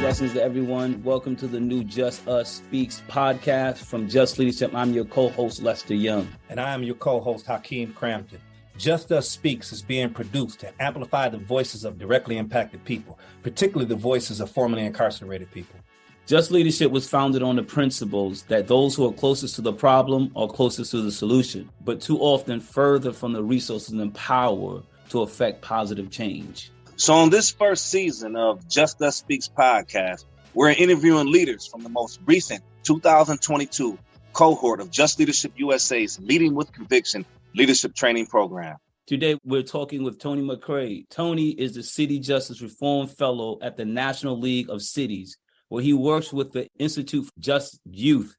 Blessings to everyone. Welcome to the new Just Us Speaks podcast from Just Leadership. I'm your co-host, Lester Young. And I am your co-host, Hakeem Crampton. Just Us Speaks is being produced to amplify the voices of directly impacted people, particularly the voices of formerly incarcerated people. Just Leadership was founded on the principles that those who are closest to the problem are closest to the solution, but too often further from the resources and power to affect positive change. So on this first season of Just Us Speaks podcast, we're interviewing leaders from the most recent 2022 cohort of Just Leadership USA's Leading with Conviction leadership training program. Today, we're talking with Tony McCright. Tony is the City Justice Reform Fellow at the National League of Cities, where he works with the Institute for Just Youth,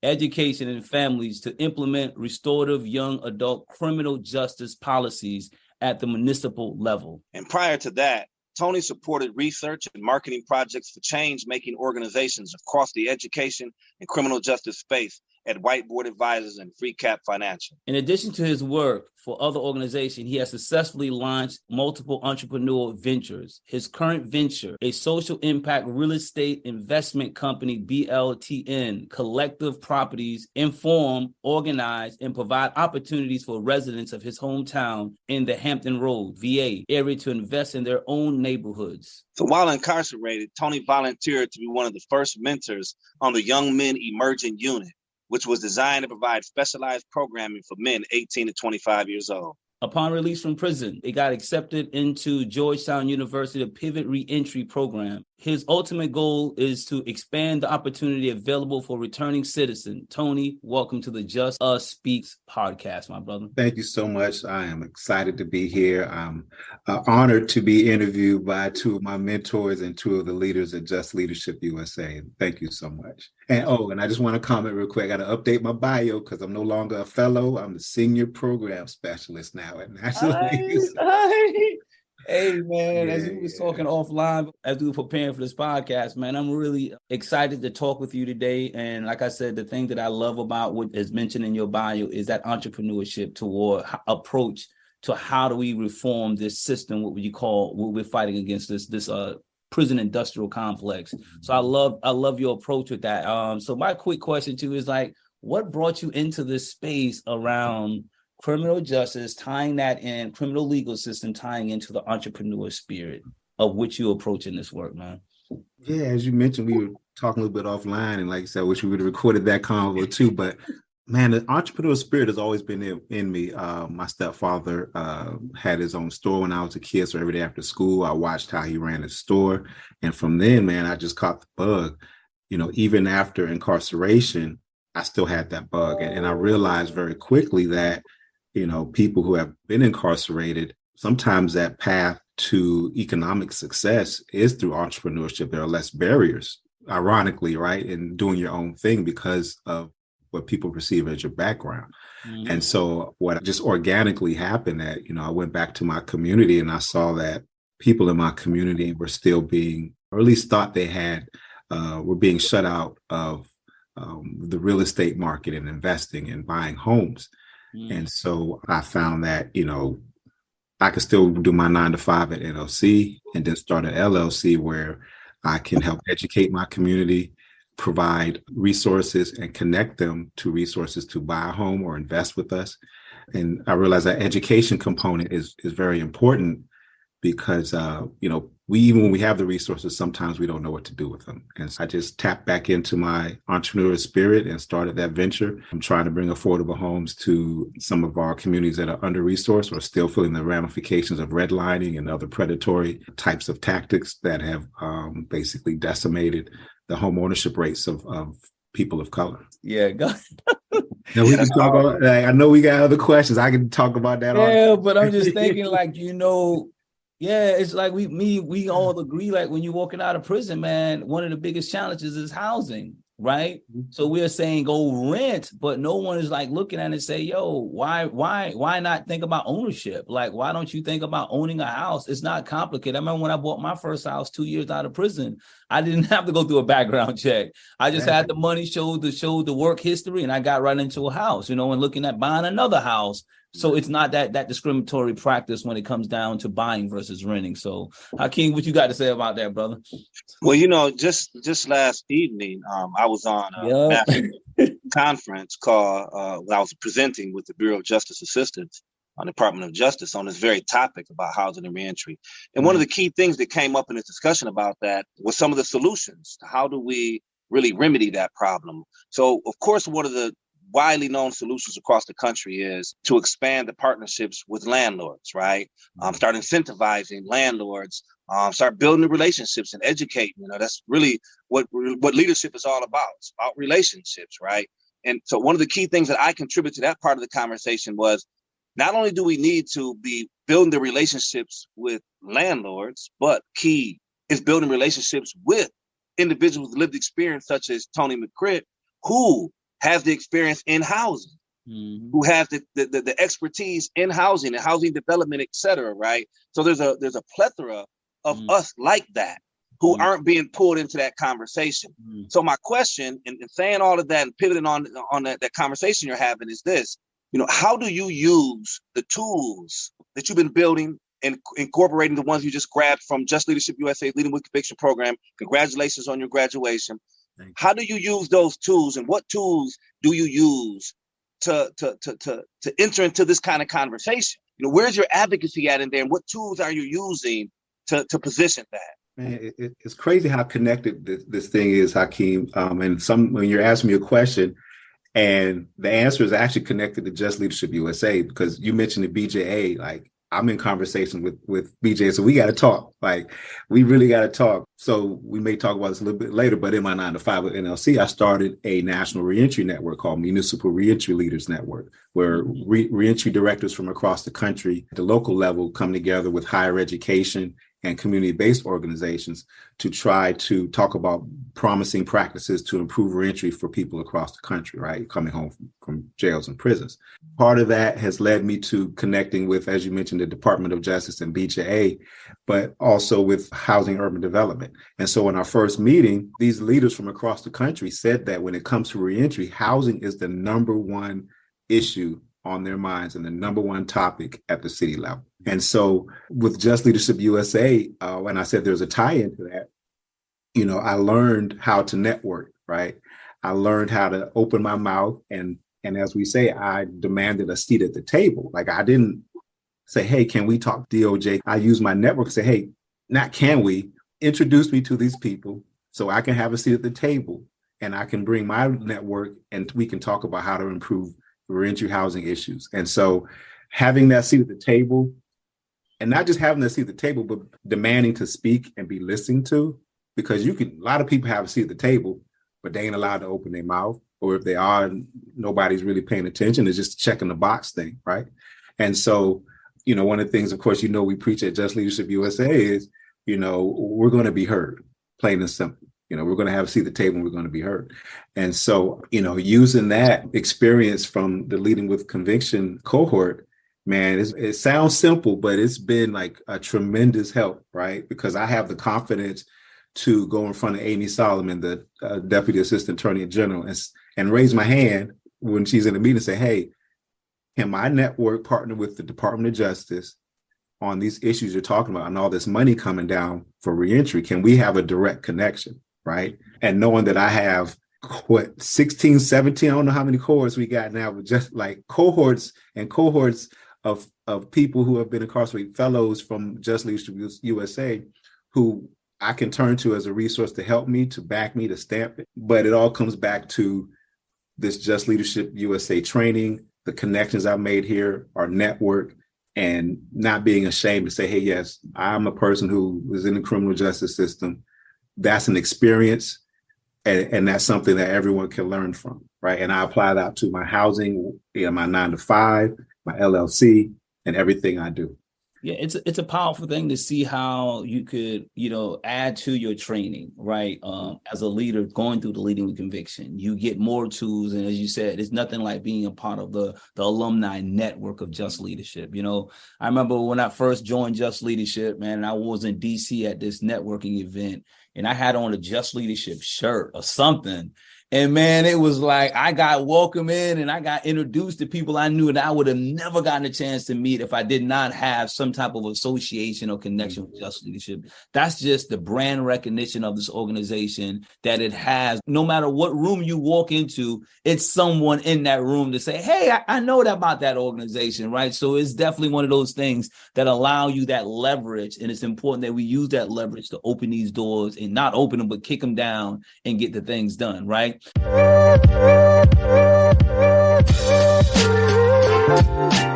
Education and Families to implement restorative young adult criminal justice policies at the municipal level. And prior to that, Tony supported research and marketing projects for change-making organizations across the education and criminal justice space at Whiteboard Advisors and Free Cap Financial. In addition to his work for other organizations, he has successfully launched multiple entrepreneurial ventures. His current venture, a social impact real estate investment company, BLTN, collective properties, inform, organize, and provide opportunities for residents of his hometown in the Hampton Road, VA, area to invest in their own neighborhoods. So while incarcerated, Tony volunteered to be one of the first mentors on the Young Men Emerging Unit, which was designed to provide specialized programming for men 18 to 25 years old. Upon release from prison, he got accepted into Georgetown University Pivot Reentry Program. His ultimate goal is to expand the opportunity available for returning citizens. Tony, welcome to the Just Us Speaks podcast, my brother. Thank you so much. I am excited to be here. I'm honored to be interviewed by two of my mentors and two of the leaders at Just Leadership USA. Thank you so much. And I just want to comment real quick. I got to update my bio because I'm no longer a fellow. I'm the senior program specialist now at National League. Hey, man, as we was talking offline, as we were preparing for this podcast, man, I'm really excited to talk with you today. And like I said, the thing that I love about what is mentioned in your bio is that entrepreneurship toward approach to how do we reform this system, what we're fighting against this prison industrial complex. So I love your approach with that. So my quick question too is like, what brought you into this space around criminal justice, tying that in, criminal legal system, tying into the entrepreneur spirit of which you approach in this work, man? Yeah, as you mentioned, we were talking a little bit offline, and like I said, I wish we would have recorded that convo too. But man, the entrepreneurial spirit has always been in me. My stepfather had his own store when I was a kid, so every day after school, I watched how he ran his store. And from then, man, I just caught the bug. You know, even after incarceration, I still had that bug. And I realized very quickly that, you know, people who have been incarcerated, sometimes that path to economic success is through entrepreneurship. There are less barriers, ironically, right, in doing your own thing because of what people perceive as your background. Mm-hmm. And so what just organically happened that, you know, I went back to my community and I saw that people in my community were still being, or at least thought they had, were being shut out of the real estate market and investing and buying homes. And so I found that, you know, I could still do my 9-to-5 at NLC and then start an LLC where I can help educate my community, provide resources and connect them to resources to buy a home or invest with us. And I realize that education component is very important because, you know, even when we have the resources, sometimes we don't know what to do with them. And so I just tapped back into my entrepreneurial spirit and started that venture. I'm trying to bring affordable homes to some of our communities that are under-resourced or still feeling the ramifications of redlining and other predatory types of tactics that have basically decimated the home ownership rates of people of color. Yeah, go. Now we can talk about, like, I know we got other questions. I can talk about that. Yeah, but I'm just thinking, like, you know, yeah, it's like we all agree, like when you're walking out of prison, man, one of the biggest challenges is housing, right? So we're saying go rent, but no one is like looking at it and say, yo, why not think about ownership? Like, why don't you think about owning a house? It's not complicated. I remember when I bought my first house 2 years out of prison, I didn't have to go through a background check. I just had the money, showed the work history, and I got right into a house, you know, and looking at buying another house So it's not that discriminatory practice when it comes down to buying versus renting. So Hakeem, what you got to say about that, brother? Well, just last evening, I was on a national conference called when I was presenting with the Bureau of Justice Assistance on Department of Justice on this very topic about housing and reentry. And one of the key things that came up in this discussion about that was some of the solutions. How do we really remedy that problem? So, of course, one of the widely known solutions across the country is to expand the partnerships with landlords, right? Start incentivizing landlords, start building the relationships and educating. That's really what leadership is all about. It's about relationships, right? And so one of the key things that I contributed to that part of the conversation was not only do we need to be building the relationships with landlords, but key is building relationships with individuals with lived experience, such as Tony McCright, who has the experience in housing, who has the expertise in housing and housing development, et cetera, right? So there's a plethora of us like that who aren't being pulled into that conversation. So my question, in saying all of that and pivoting on that conversation you're having is this, how do you use the tools that you've been building and incorporating the ones you just grabbed from Just Leadership USA Leading with Conviction program? Congratulations on your graduation. How do you use those tools, and what tools do you use to enter into this kind of conversation? Where's your advocacy at in there, and what tools are you using to position that? Man, it's crazy how connected this thing is, Hakeem. And when you're asking me a question, and the answer is actually connected to Just Leadership USA, because you mentioned the BJA, like I'm in conversation with BJ, so we got to talk. Like we really got to talk. So we may talk about this a little bit later, but in my 9-to-5 with NLC, I started a national reentry network called Municipal Reentry Leaders Network, where reentry directors from across the country at the local level come together with higher education and community-based organizations to try to talk about promising practices to improve reentry for people across the country, right? Coming home from jails and prisons. Part of that has led me to connecting with, as you mentioned, the Department of Justice and BJA, but also with Housing Urban Development. And so in our first meeting, these leaders from across the country said that when it comes to reentry, housing is the number one issue on their minds and the number one topic at the city level. And so with Just Leadership USA, when I said there's a tie into that, I learned how to network, right? I learned how to open my mouth. And as we say, I demanded a seat at the table. Like I didn't say, hey, can we talk DOJ? I used my network to say, hey, not can we, introduce me to these people so I can have a seat at the table and I can bring my network and we can talk about how to improve reentry housing issues. And so having that seat at the table, and not just having that seat at the table, but demanding to speak and be listened to, because a lot of people have a seat at the table, but they ain't allowed to open their mouth. Or if they are, nobody's really paying attention. It's just checking the box thing, right? And so, one of the things, of course, we preach at Just Leadership USA is, we're going to be heard, plain and simple. We're going to have a seat at the table and we're going to be heard. And so, using that experience from the Leading with Conviction cohort, man, it sounds simple, but it's been like a tremendous help, right? Because I have the confidence to go in front of Amy Solomon, the Deputy Assistant Attorney General, and raise my hand when she's in a meeting and say, hey, can my network partner with the Department of Justice on these issues you're talking about and all this money coming down for reentry? Can we have a direct connection? Right. And knowing that I have 16, 17, I don't know how many cohorts we got now, but just like cohorts of people who have been incarcerated, fellows from Just Leadership USA, who I can turn to as a resource to help me, to back me, to stamp it. But it all comes back to this Just Leadership USA training, the connections I've made here, our network, and not being ashamed to say, hey, yes, I'm a person who was in the criminal justice system. That's an experience, and that's something that everyone can learn from, right? And I apply that to my housing, my 9-to-5, my LLC, and everything I do. Yeah, it's a powerful thing to see how you could, add to your training, right? As a leader going through the Leading with Conviction, you get more tools. And as you said, it's nothing like being a part of the alumni network of Just Leadership. I remember when I first joined Just Leadership, man, and I was in DC at this networking event, and I had on a Just Leadership shirt or something. And man, it was like I got welcomed in and I got introduced to people I knew that I would have never gotten a chance to meet if I did not have some type of association or connection with Just Leadership. That's just the brand recognition of this organization that it has. No matter what room you walk into, it's someone in that room to say, hey, I know that about that organization, right? So it's definitely one of those things that allow you that leverage. And it's important that we use that leverage to open these doors and not open them, but kick them down and get the things done, right?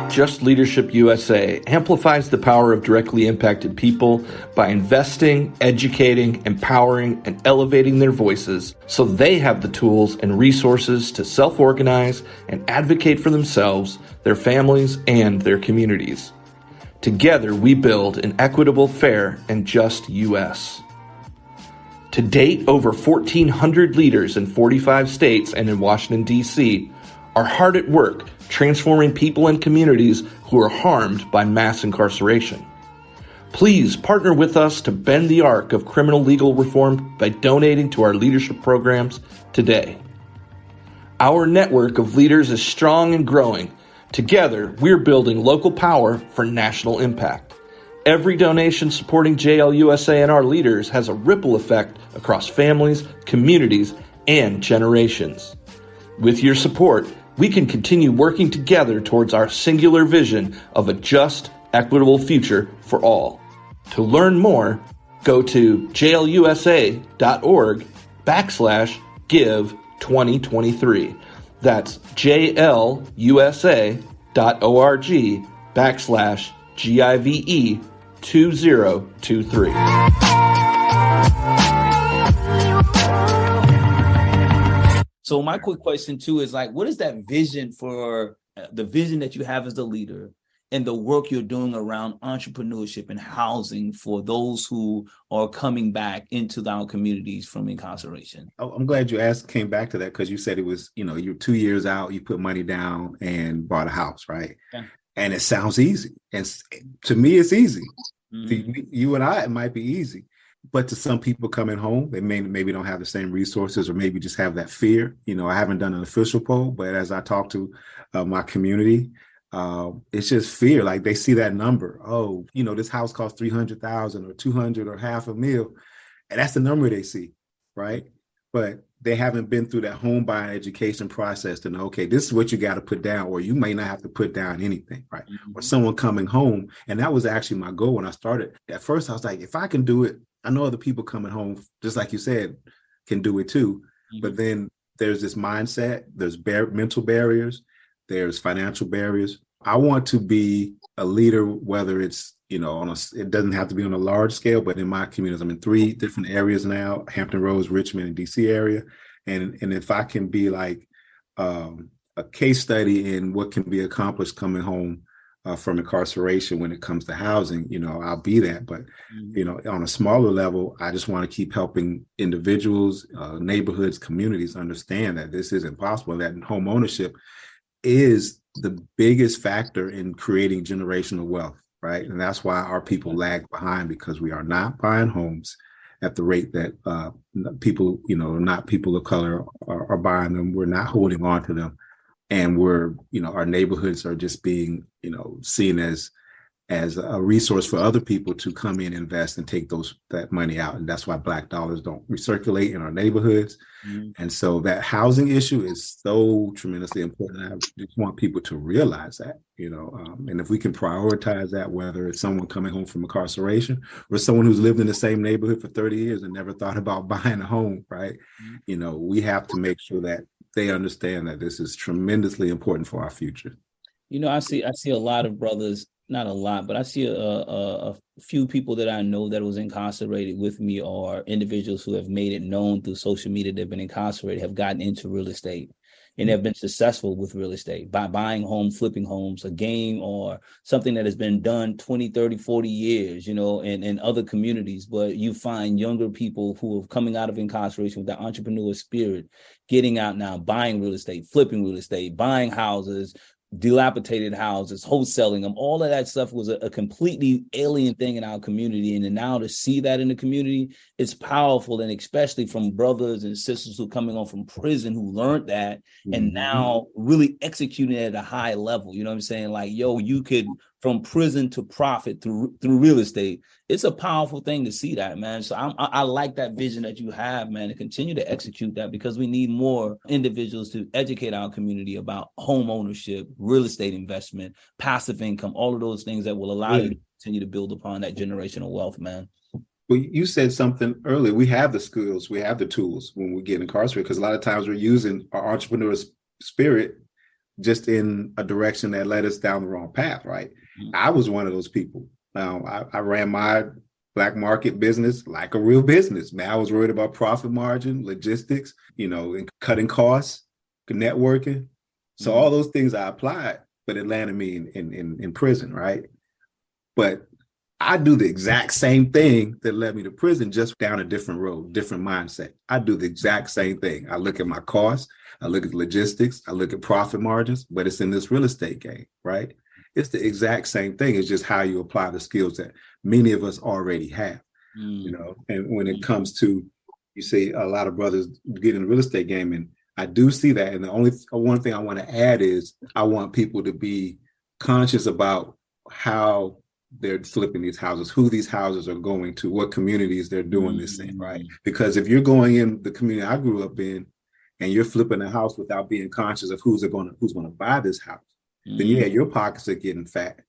Just Leadership USA amplifies the power of directly impacted people by investing, educating, empowering, and elevating their voices so they have the tools and resources to self-organize and advocate for themselves, their families, and their communities. Together, we build an equitable, fair, and just U.S. To date, over 1,400 leaders in 45 states and in Washington, D.C. are hard at work transforming people and communities who are harmed by mass incarceration. Please partner with us to bend the arc of criminal legal reform by donating to our leadership programs today. Our network of leaders is strong and growing. Together, we're building local power for national impact. Every donation supporting JLUSA and our leaders has a ripple effect across families, communities, and generations. With your support, we can continue working together towards our singular vision of a just, equitable future for all. To learn more, go to jlusa.org/give2023. That's jlusa.org/GIVE2023. So my quick question too is like, what is that vision for the vision that you have as the leader and the work you're doing around entrepreneurship and housing for those who are coming back into our communities from incarceration? I'm glad you came back to that, because you said it was, you're 2 years out, you put money down and bought a house, right? Yeah. And it sounds easy. And to me, it's easy. Mm-hmm. To you and I, it might be easy. But to some people coming home, they maybe don't have the same resources, or maybe just have that fear. I haven't done an official poll, but as I talk to my community, it's just fear. Like they see that number. Oh, this house costs $300,000 or $200,000 or $500,000, and that's the number they see, right? But they haven't been through that home buying education process to know, okay, this is what you got to put down, or you may not have to put down anything, right? Mm-hmm. Or someone coming home, and that was actually my goal when I started. At first, I was like, if I can do it, I know other people coming home, just like you said, can do it too. Mm-hmm. But then there's this mindset, there's mental barriers, there's financial barriers. I want to be a leader, whether it's, it doesn't have to be on a large scale, but in my communities, I'm in 3 different areas now: Hampton Roads, Richmond, and DC area. And if I can be like a case study in what can be accomplished coming home from incarceration when it comes to housing, I'll be that. But, on a smaller level, I just want to keep helping individuals, neighborhoods, communities understand that this isn't possible, that home ownership is the biggest factor in creating generational wealth, right? And that's why our people lag behind, because we are not buying homes at the rate that people, not people of color are buying them. We're not holding on to them. And our neighborhoods are just being, seen as a resource for other people to come in, invest, and take that money out. And that's why Black dollars don't recirculate in our neighborhoods. Mm-hmm. And so that housing issue is so tremendously important. I just want people to realize that, and if we can prioritize that, whether it's someone coming home from incarceration or someone who's lived in the same neighborhood for 30 years and never thought about buying a home, right? Mm-hmm. We have to make sure that they understand that this is tremendously important for our future. I see a lot of brothers, not a lot, but I see a few people that I know that was incarcerated with me, or individuals who have made it known through social media they've been incarcerated, have gotten into real estate and have been successful with real estate by buying homes, flipping homes, a game or something that has been done 20, 30, 40 years, in other communities. But you find younger people who are coming out of incarceration with that entrepreneur spirit, getting out now, buying real estate, flipping real estate, buying houses, dilapidated houses, wholesaling them. All of that stuff was a completely alien thing in our community. And then now to see that in the community, it's powerful. And especially from brothers and sisters who are coming on from prison who learned that and now really executing it at a high level. You know what I'm saying? Like, yo, you could from prison to profit through real estate. It's a powerful thing to see that, man. So I like that vision that you have, man, to continue to execute that, because we need more individuals to educate our community about home ownership, real estate investment, passive income, all of those things that will allow you to continue to build upon that generational wealth, man. Well, you said something earlier. We have the skills, we have the tools when we get incarcerated, because a lot of times we're using our entrepreneur spirit just in a direction that led us down the wrong path, right? I was one of those people. I ran my black market business like a real business, man. I was worried about profit margin, logistics, and cutting costs, networking. So all those things I applied, but it landed me in prison, right? But I do the exact same thing that led me to prison, just down a different road, different mindset. I do the exact same thing. I look at my costs, I look at logistics, I look at profit margins, but it's in this real estate game, right? It's the exact same thing. It's just how you apply the skills that many of us already have, and when it comes to, you say a lot of brothers get in the real estate game, and I do see that. And the only one thing I want to add is I want people to be conscious about how they're flipping these houses, who these houses are going to, what communities they're doing this in, right? Because if you're going in the community I grew up in and you're flipping a house without being conscious of who's going to buy this house, then yeah, your pockets are getting fat.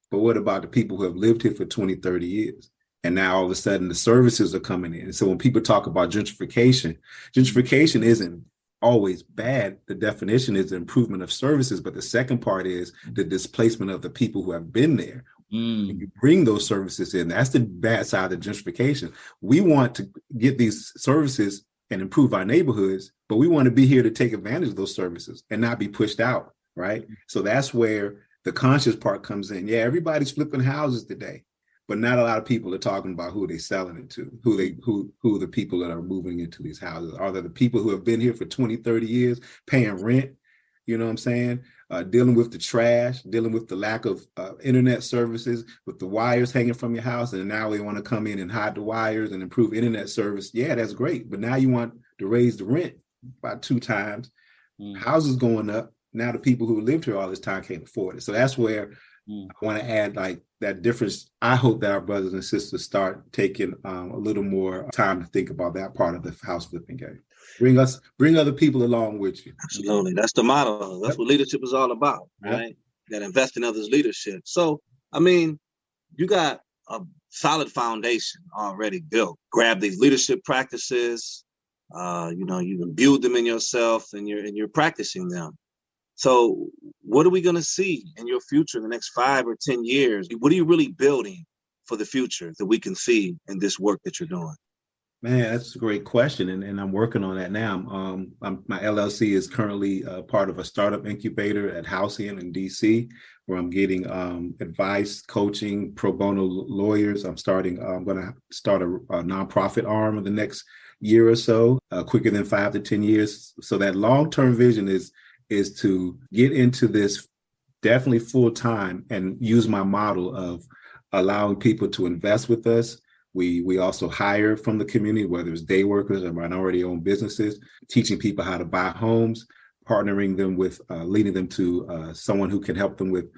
But what about the people who have lived here for 20, 30 years? And now all of a sudden the services are coming in. And so when people talk about gentrification isn't always bad. The definition is the improvement of services. But the second part is the displacement of the people who have been there. And you bring those services in. That's the bad side of gentrification. We want to get these services and improve our neighborhoods, but we want to be here to take advantage of those services and not be pushed out. Right. So that's where the conscious part comes in. Yeah, everybody's flipping houses today, but not a lot of people are talking about who they're selling it to, who the people that are moving into these houses. Are they the people who have been here for 20, 30 years, paying rent? You know what I'm saying? Dealing with the trash, dealing with the lack of internet services, with the wires hanging from your house. And now they want to come in and hide the wires and improve internet service. Yeah, that's great. But now you want to raise the rent by 2 times. Houses going up. Now the people who lived here all this time can't afford it. So that's where I want to add like that difference. I hope that our brothers and sisters start taking a little more time to think about that part of the house flipping game. Bring other people along with you. Absolutely. That's the motto. That's what leadership is all about, right? That invest in others' leadership. So, I mean, you got a solid foundation already built. Grab these leadership practices. You've imbued them in yourself and you're practicing them. So what are we going to see in your future in the next 5 or 10 years? What are you really building for the future that we can see in this work that you're doing? Man, that's a great question. And I'm working on that now. My LLC is currently part of a startup incubator at Halcyon in DC, where I'm getting advice, coaching, pro bono lawyers. I'm going to start a nonprofit arm in the next year or so, quicker than 5 to 10 years. So that long-term vision is to get into this definitely full time and use my model of allowing people to invest with us. We also hire from the community, whether it's day workers or minority owned businesses, teaching people how to buy homes, partnering them with, leading them to someone who can help them with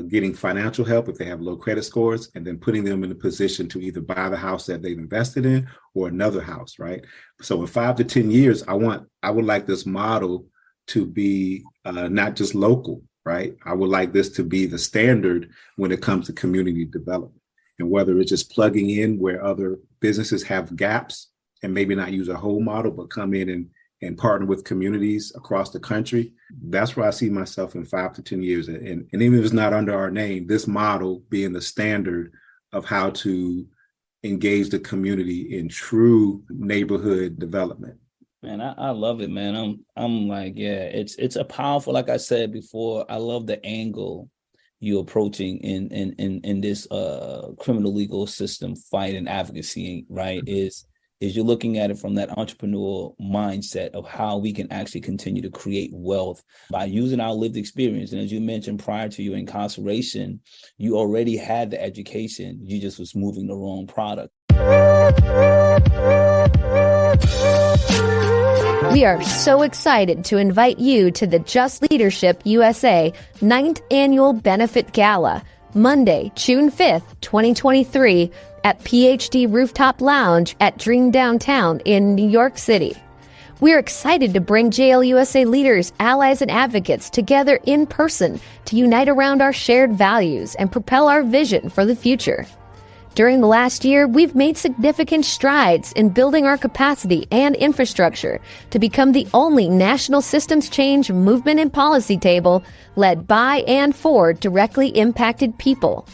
getting financial help if they have low credit scores, and then putting them in a position to either buy the house that they've invested in or another house, right? So in 5 to 10 years, I would like this model to be not just local, right? I would like this to be the standard when it comes to community development. And whether it's just plugging in where other businesses have gaps and maybe not use a whole model, but come in and partner with communities across the country, that's where I see myself in 5 to 10 years. And even if it's not under our name, this model being the standard of how to engage the community in true neighborhood development. Man, I love it, man. I'm like, yeah, it's a powerful, like I said before, I love the angle you're approaching in this criminal legal system fight and advocacy, right? Is is you're looking at it from that entrepreneurial mindset of how we can actually continue to create wealth by using our lived experience. And as you mentioned, prior to your incarceration, you already had the education. You just was moving the wrong product. We are so excited to invite you to the Just Leadership USA 9th Annual Benefit Gala, Monday, June 5th, 2023, at PhD Rooftop Lounge at Dream Downtown in New York City. We're excited to bring JLUSA leaders, allies, and advocates together in person to unite around our shared values and propel our vision for the future. During the last year, we've made significant strides in building our capacity and infrastructure to become the only national systems change movement and policy table led by and for directly impacted people.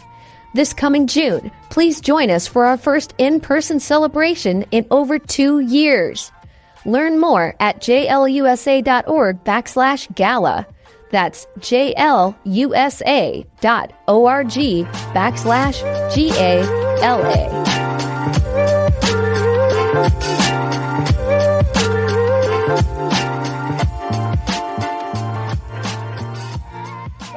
This coming June, please join us for our first in-person celebration in over 2 years. Learn more at jlusa.org/gala. That's jlusa.org/GALA.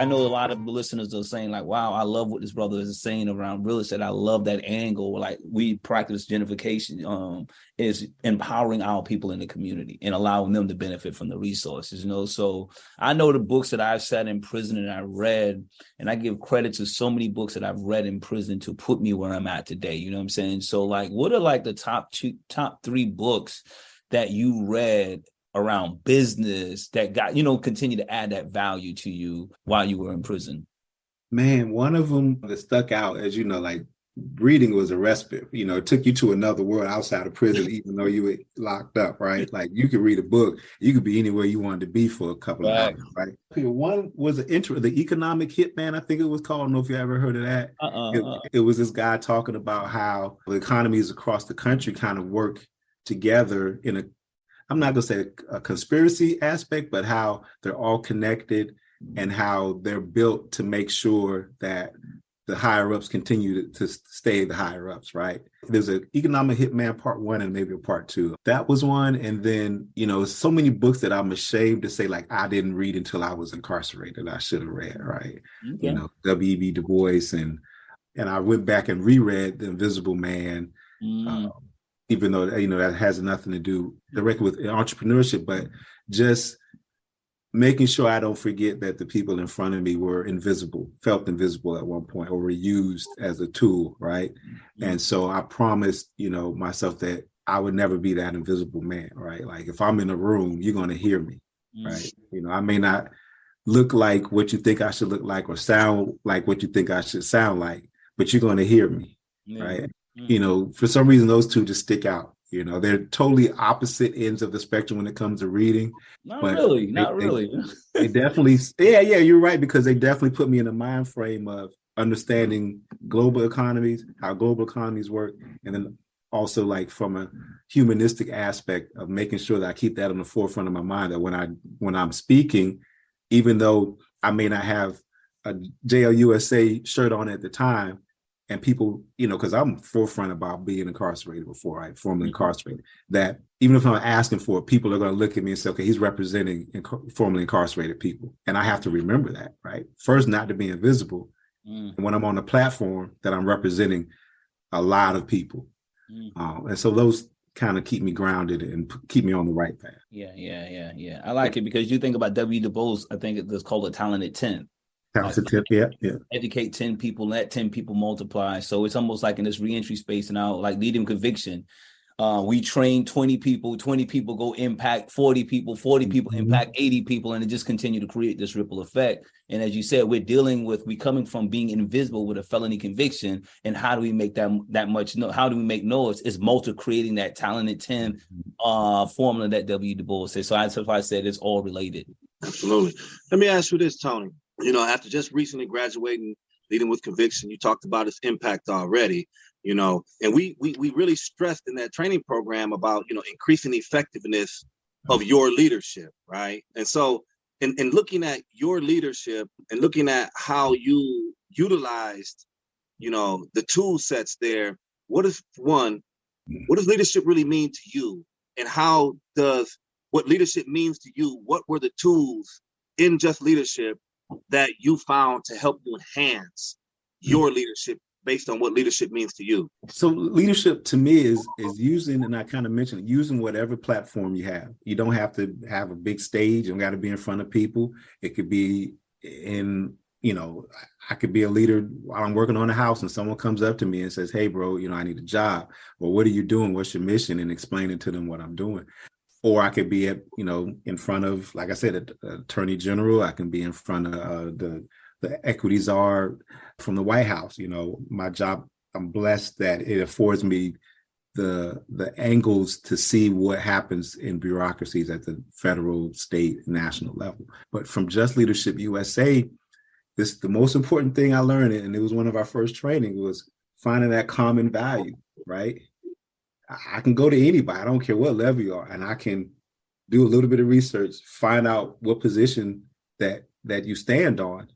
I know a lot of the listeners are saying like, wow, I love what this brother is saying around real estate. I love that angle. Like we practice gentrification, is empowering our people in the community and allowing them to benefit from the resources, So I know the books that I've sat in prison and I read, and I give credit to so many books that I've read in prison to put me where I'm at today. You know what I'm saying? So like, what are like the top 3 books that you read around business that got, continue to add that value to you while you were in prison? Man, one of them that stuck out, as you know, like reading was a respite. It took you to another world outside of prison, even though you were locked up, right? Like you could read a book, you could be anywhere you wanted to be for a couple of hours, right? One was the Economic Hitman, I think it was called. I don't know if you ever heard of that. It was this guy talking about how the economies across the country kind of work together in I'm not going to say a conspiracy aspect, but how they're all connected and how they're built to make sure that the higher ups continue to stay the higher ups, right? There's an Economic Hitman Part 1 and maybe a Part 2. That was one. And then, so many books that I'm ashamed to say, like, I didn't read until I was incarcerated. I should have read, right? Okay. W.E.B. Du Bois. And I went back and reread The Invisible Man. Even though, that has nothing to do directly with entrepreneurship, but just making sure I don't forget that the people in front of me were felt invisible at one point, or were used as a tool, right? Mm-hmm. And so I promised, myself that I would never be that invisible man, right? Like if I'm in a room, you're going to hear me, right? I may not look like what you think I should look like or sound like what you think I should sound like, but you're going to hear me, right? For some reason, those two just stick out. They're totally opposite ends of the spectrum when it comes to reading. Not really. They definitely, yeah, you're right, because they definitely put me in a mind frame of understanding global economies, how global economies work, and then also like from a humanistic aspect of making sure that I keep that on the forefront of my mind, that when I'm speaking, even though I may not have a JLUSA shirt on at the time, and people, because I'm forefront about being incarcerated before, right? Formerly incarcerated, that even if I'm asking for it, people are going to look at me and say, okay, he's representing formerly incarcerated people. And I have to remember that, right? First, not to be invisible. And when I'm on the platform, that I'm representing a lot of people. And so those kind of keep me grounded and keep me on the right path. Yeah. I like it because you think about W. Du Bois, I think it's called a talented 10. Yeah. Educate 10 people, let 10 people multiply. So it's almost like in this reentry space now, like leading conviction. We train 20 people go impact 40 people, 40 people impact 80 people, and it just continue to create this ripple effect. And as you said, we coming from being invisible with a felony conviction, and how do we make that much? How do we make noise? It's creating that talented 10 formula that W. Du Bois says. So that's why I said it's all related. Absolutely. Let me ask you this, Tony. After just recently graduating, leading with conviction, you talked about its impact already, and we really stressed in that training program about, increasing the effectiveness of your leadership, right? And so in looking at your leadership and looking at how you utilized, the tool sets there, what is one What does leadership really mean to you? And how does what leadership means to you, what were the tools in Just Leadership that you found to help you enhance your leadership based on what leadership means to you? So leadership to me is using, and I kind of mentioned, using whatever platform you have. You don't have to have a big stage and got to be in front of people. It could be in, I could be a leader while I'm working on a house and someone comes up to me and says, hey, bro, I need a job. Or what are you doing? What's your mission? And explaining to them what I'm doing. Or I could be at, in front of, like I said, an attorney general. I can be in front of the equity czar from the White House. My job, I'm blessed that it affords me the angles to see what happens in bureaucracies at the federal, state, national level. But from Just Leadership USA, the most important thing I learned, and it was one of our first training, was finding that common value, right? I can go to anybody, I don't care what level you are, and I can do a little bit of research, find out what position that you stand on,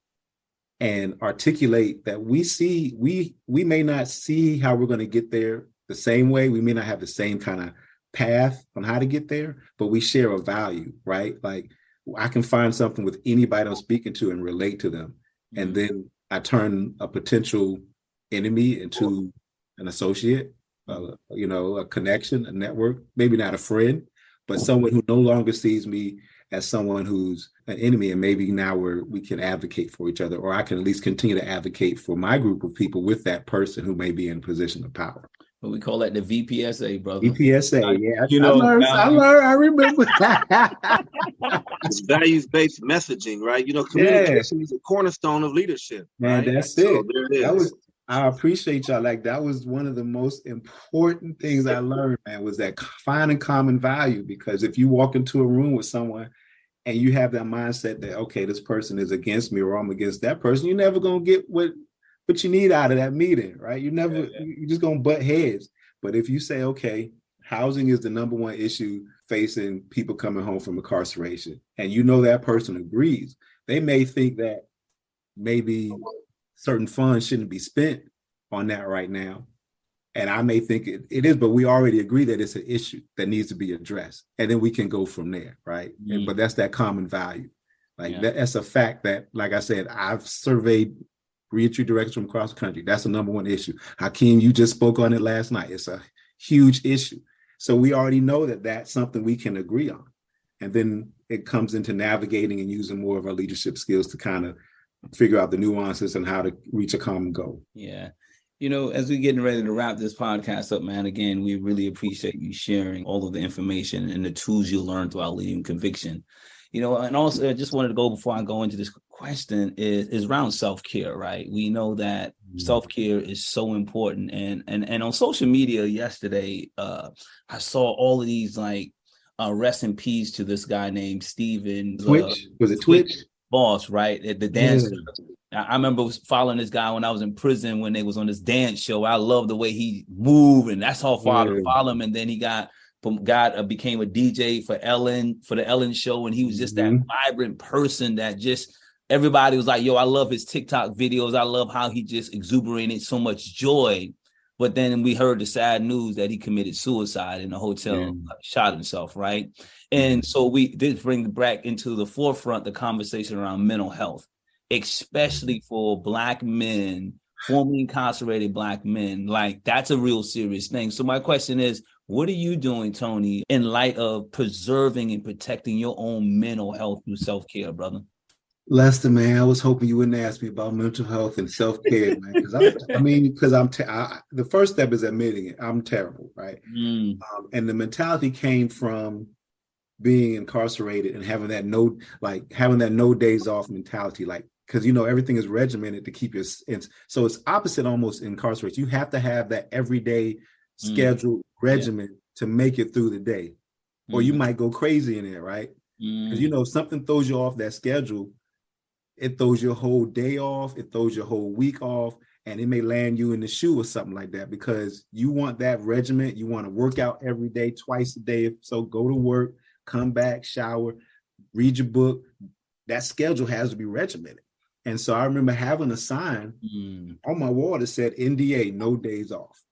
and articulate that we may not see how we're going to get there the same way. We may not have the same kind of path on how to get there, but we share a value, right? Like I can find something with anybody I'm speaking to and relate to them. And then I turn a potential enemy into an associate, a connection, a network, maybe not a friend, but someone who no longer sees me as someone who's an enemy. And maybe now we can advocate for each other, or I can at least continue to advocate for my group of people with that person who may be in a position of power. But we call that the VPSA, brother. VPSA, yeah. I remember. It's values-based messaging, right? Communication is a cornerstone of leadership. Man, right? that's it. There it is. I appreciate y'all. Like that was one of the most important things I learned, man, was that finding common value. Because if you walk into a room with someone and you have that mindset that, okay, this person is against me or I'm against that person, you're never going to get what you need out of that meeting, right? You're just going to butt heads. But if you say, okay, housing is the number one issue facing people coming home from incarceration, and that person agrees, they may think that maybe certain funds shouldn't be spent on that right now. And I may think it is, but we already agree that it's an issue that needs to be addressed. And then we can go from there, right? But that's that common value. That's a fact that, like I said, I've surveyed reentry directors from across the country. That's the number one issue. Hakeem, you just spoke on it last night. It's a huge issue. So we already know that that's something we can agree on. And then it comes into navigating and using more of our leadership skills to kind of figure out the nuances and how to reach a common goal. Yeah. As we're getting ready to wrap this podcast up, man, again, we really appreciate you sharing all of the information and the tools you learned throughout Leading Conviction. And also I just wanted to go before I go into this question is around self-care, right? We know that self-care is so important. And on social media yesterday, I saw all of these rest in peace to this guy named Steven. Twitch? Was it Twitch? Boss, right? At the dance. I remember following this guy when I was in prison when they was on this dance show. I love the way he moved, and that's how far to follow him. And then he became a DJ for the Ellen show, and he was just that vibrant person that just everybody was like, yo, I love his TikTok videos. I love how he just exuberated so much joy. But then we heard the sad news that he committed suicide in a hotel, shot himself, right? And so we did bring back into the forefront the conversation around mental health, especially for Black men, formerly incarcerated Black men. That's a real serious thing. So my question is, what are you doing, Tony, in light of preserving and protecting your own mental health through self-care, brother? Lester, man, I was hoping you wouldn't ask me about mental health and self-care, man. Because the first step is admitting it. I'm terrible, right? And the mentality came from being incarcerated and having that no days off mentality, because everything is regimented to keep you. So it's opposite almost incarceration. You have to have that everyday scheduled regimen to make it through the day, or you might go crazy in there, right? Because if something throws you off that schedule, it throws your whole day off, it throws your whole week off, and it may land you in the shoe or something like that, because you want that regiment. You want to work out every day, twice a day. So go to work, come back, shower, read your book. That schedule has to be regimented. And so I remember having a sign on my wall that said NDA, no days off,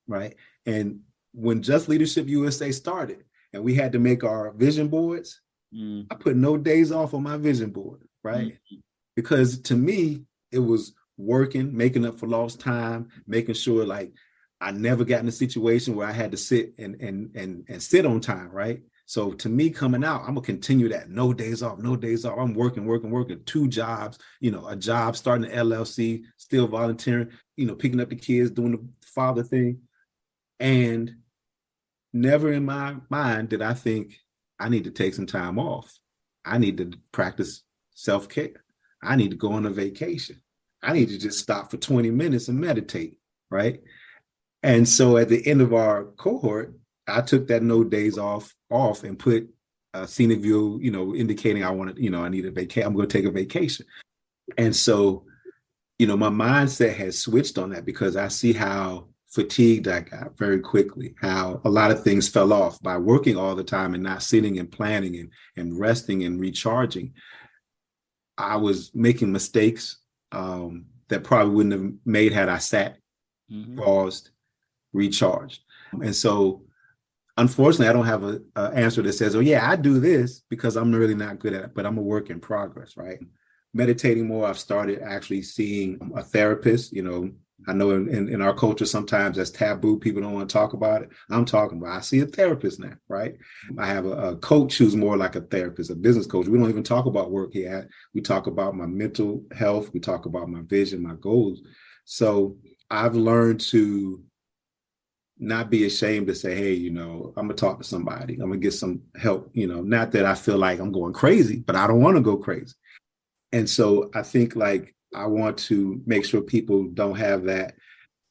right? And when Just Leadership USA started and we had to make our vision boards, I put no days off on my vision board, right? Because to me, it was working, making up for lost time, making sure like I never got in a situation where I had to sit and sit on time, right? So to me, coming out, I'm gonna continue that. No days off, no days off. I'm working, 2 jobs, a job, starting an LLC, still volunteering, picking up the kids, doing the father thing. And never in my mind did I think I need to take some time off. I need to practice self-care. I need to go on a vacation. I need to just stop for 20 minutes and meditate, right? And so at the end of our cohort, I took that no days off and put a scenic view, indicating I wanted, I need a vacation. I'm going to take a vacation. And so, my mindset has switched on that because I see how fatigued I got very quickly, how a lot of things fell off by working all the time and not sitting and planning and resting and recharging. I was making mistakes that probably wouldn't have made had I sat, paused, recharged. And so, unfortunately, I don't have an answer that says, oh, yeah, I do this because I'm really not good at it, but I'm a work in progress, right? Meditating more, I've started actually seeing a therapist. I know in our culture, sometimes that's taboo. People don't want to talk about it. I'm talking about, I see a therapist now, right? I have a coach who's more like a therapist, a business coach. We don't even talk about work here. We talk about my mental health. We talk about my vision, my goals. So I've learned to not be ashamed to say, hey, I'm going to talk to somebody. I'm going to get some help, not that I feel like I'm going crazy, but I don't want to go crazy. And so I think like I want to make sure people don't have that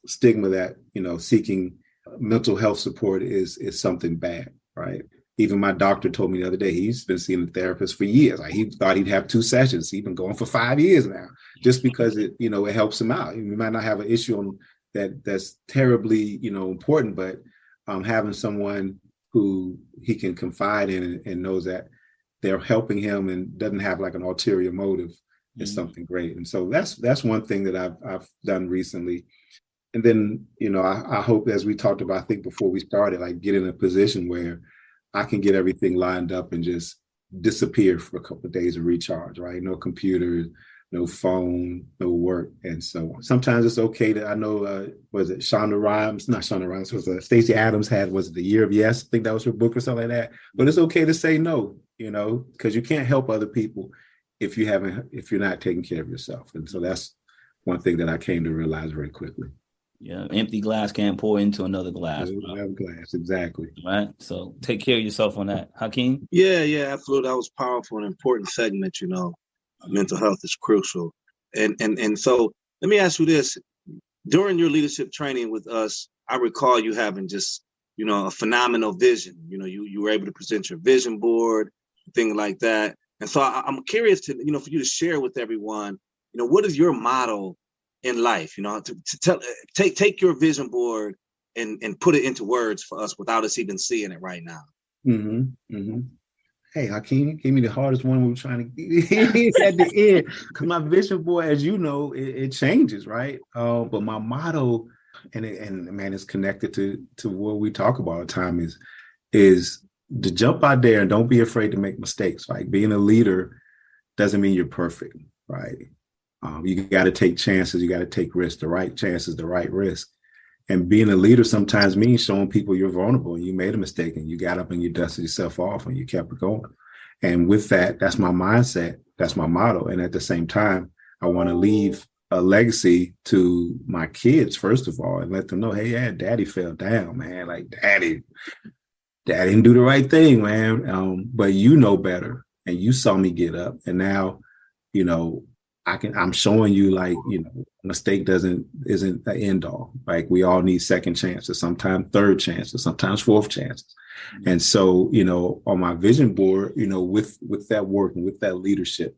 stigma that, seeking mental health support is something bad, right? Even my doctor told me the other day, he's been seeing a therapist for years. Like he thought he'd have 2 sessions. He's been going for 5 years now, just because it helps him out. You might not have an issue on that's terribly, important, but having someone who he can confide in and knows that they're helping him and doesn't have like an ulterior motive is something great. And so that's one thing that I've done recently. And then, I hope, as we talked about, I think before we started, like get in a position where I can get everything lined up and just disappear for a couple of days of recharge, right? No computer, no phone, no work, and so on. Sometimes it's okay to, I know, was it Shonda Rhimes? Not Shonda Rhimes, was Stacey Adams was it The Year of Yes? I think that was her book or something like that. But it's okay to say no, because you can't help other people if you're not taking care of yourself. And so that's one thing that I came to realize very quickly. Yeah, empty glass can't pour into another glass. Glass, exactly. Right. So take care of yourself on that. Hakeem? Yeah, absolutely. That was powerful and important segment, Mental health is crucial. And so let me ask you this. During your leadership training with us, I recall you having just, a phenomenal vision. You were able to present your vision board, things like that. And so I'm curious to, for you to share with everyone, what is your motto in life, to tell, take your vision board and put it into words for us without us even seeing it right now. Hey, Hakeem gave me the hardest one we were trying to get at the end. Because my vision board, as you know, it changes, right? But my motto, and man, it's connected to what we talk about all the time is to jump out there and don't be afraid to make mistakes. Like being a leader doesn't mean you're perfect, right? You got to take chances. You got to take risks, the right chances, the right risk. And being a leader sometimes means showing people you're vulnerable and you made a mistake and you got up and you dusted yourself off and you kept it going. And with that, that's my mindset. That's my motto. And at the same time, I want to leave a legacy to my kids, first of all, and let them know, hey, yeah, daddy fell down, man. Like daddy didn't do the right thing, man. But you know better and you saw me get up. And now, I'm showing you, like, mistake isn't an end all. Like we all need second chances, sometimes third chances, sometimes fourth chances. And so, on my vision board, with that work and with that leadership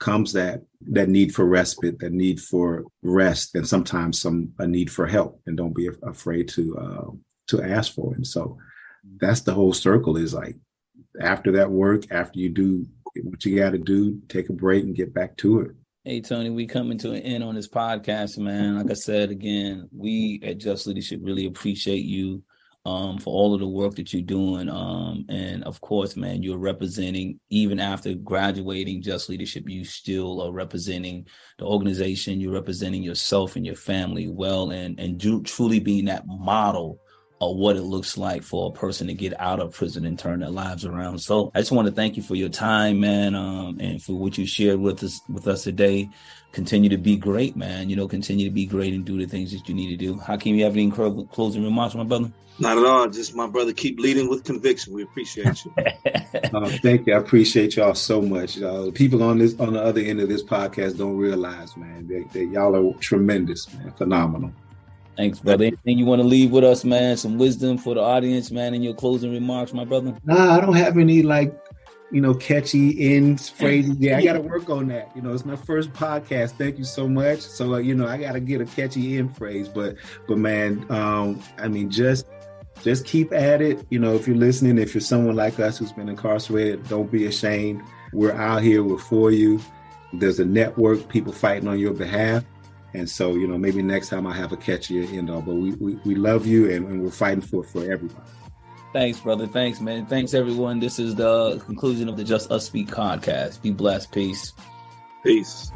comes that need for respite, that need for rest, and sometimes a need for help. And don't be afraid to ask for it. And so that's the whole circle, is like after that work, after you do what you got to do, take a break and get back to it. Hey, Tony, we coming to an end on this podcast, man. Like I said, again, we at Just Leadership really appreciate you for all of the work that you're doing. And of course, man, you're representing, even after graduating Just Leadership, you still are representing the organization. You're representing yourself and your family well, and truly being that model of what it looks like for a person to get out of prison and turn their lives around. So I just want to thank you for your time, man, and for what you shared with us today. Continue to be great, man. Continue to be great and do the things that you need to do. Hakeem, you have any closing remarks, my brother? Not at all. Just my brother, keep leading with conviction. We appreciate you. Thank you. I appreciate y'all so much. People on the other end of this podcast don't realize, man, that y'all are tremendous, man. Phenomenal. Thanks, brother. Anything you want to leave with us, man? Some wisdom for the audience, man, in your closing remarks, my brother? Nah, I don't have any catchy ends, phrases. Yeah, I got to work on that. It's my first podcast. Thank you so much. So, I got to get a catchy end phrase. But man, just keep at it. If you're listening, if you're someone like us who's been incarcerated, don't be ashamed. We're out here. We're for you. There's a network, people fighting on your behalf. And so, maybe next time I have a catchier end all, but we love you and we're fighting for everybody. Thanks, brother. Thanks, man. Thanks, everyone. This is the conclusion of the Just Us Speak podcast. Be blessed. Peace. Peace.